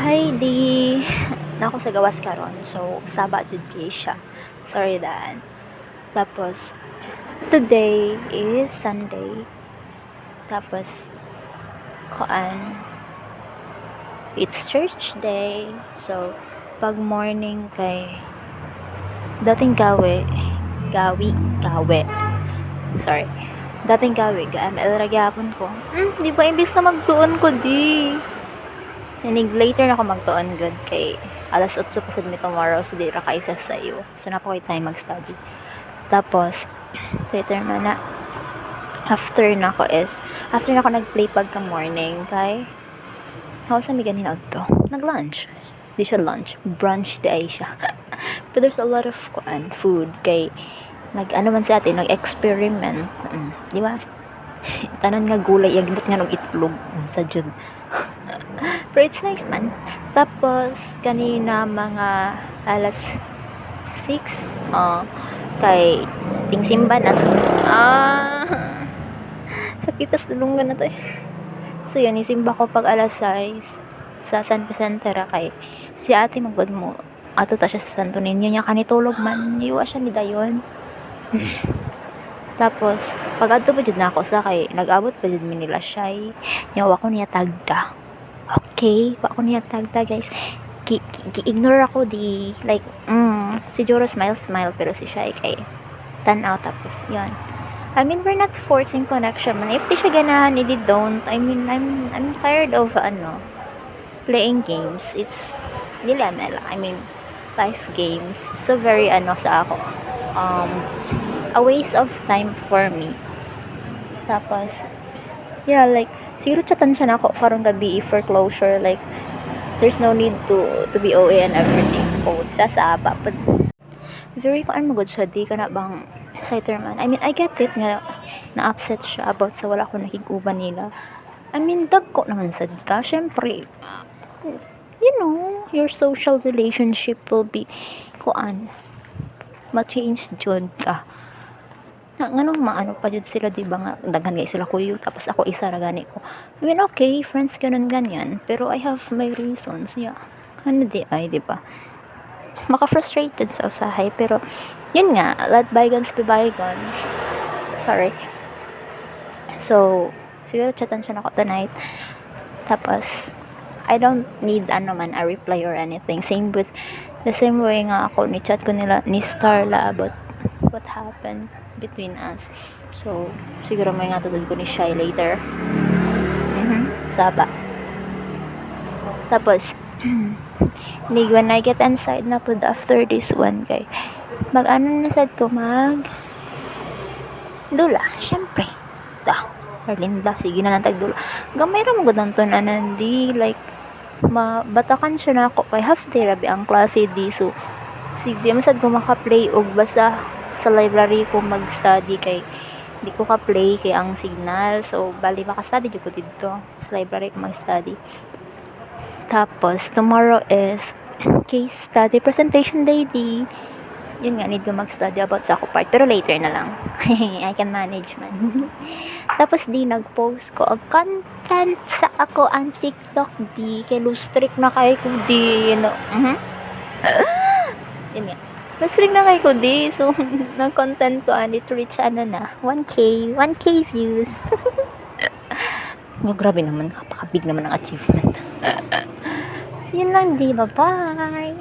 Hi, di. Nako sa gawas karon. So, saba jud kay siya. Sorry dan. Tapos, today is Sunday. Tapos, koan, it's church day. So, pag morning kay dating gawi. Sorry. Dating gawi, ga-ML ra gyapon ko. Di ba imbis na magtuon ko di. Ninig later na ako magtuon good kay alas 8 pa sad mi tomorrow so di ra kaisa sayo. So napakoy time mag-study. Tapos later man na after na ako nag-play pagka morning kay how sa mi ganin adto. Nag-lunch. Di siya lunch, brunch di ay siya. But there's a lot of food kay nag-ano man sa atin, nag-experiment. Di ba? Tanan nga gulay, yagibot nga ng itlog sa jud. Pero it's nice man. Tapos, kanina mga alas 6, kay tingsimba na sakitas dulungan na to eh. So yun, isimba ko pag alas 6 sa San Vicente ra kay si ate magod mo ato ta siya sa Santo Niño niya kanitulog man iwa siya ni dayon. Tapos pag adto pa jud na ako sa kay nag-abot pa jud mi nila siya yawa ko niya tagda. Okay, wa ko niya tagda guys. Ignore ako di like si Joro smile pero si Shai kay tanaw tapos yan. I mean we're not forcing connection man. If di siya ganahan hindi don't. I mean I'm tired of playing games. It's dilemma. I mean life games. So very sa ako. A waste of time for me. Tapos, yeah, like, siguro chatan siya na ako karong gabi for closure. Like, there's no need to be OA and everything. Oh, siya sa aba. But, very magod siya. Di ka na bang exciter man. I mean, I get it nga na-upset siya about sa wala ko nakiguban nila. I mean, dagko naman sad ka. Syempre, you know, your social relationship will be ma-change jud ka. Maano pa jud sila di ba nga daghan gay sila kuyo tapos ako isa ra gani ko. I mean okay, friends ganyan pero I have my reasons. Yeah. Di ay di ba? Maka-frustrated sa usahay pero yun nga, let bygones be bygones. Sorry. So, siguro chatan siya nako tonight. Tapos I don't need a reply or anything. The same way nga ako ni chat ko nila ni Starla about what happened between us. So, siguro may nga tutod ko ni Shai later. Saba. Tapos, when I get inside na po after this one, kay mag-ano na sad ko, dula, syempre. Arlinda, sige na lang tagdula. Gamay ra mo gud to na nandi, like, mabatakan siya na ako kay half day rabi ang klase di so sige masad ko maka-play og basta sa library ko mag-study kay di ko ka-play kay ang signal so bali maka-study jud ko dito sa library ko mag-study. Tapos tomorrow is case study presentation day di yun nga need ko mag-study about sa ako part pero later na lang. I can manage man. Tapos di nag-post ko og content sa ako ang TikTok di kay lustrik na kay ko di yun nga lustrik na kay ko di so nang content ko and it reach na 1k views. Grabe naman kapakabig naman ang achievement. Yun lang di bye bye.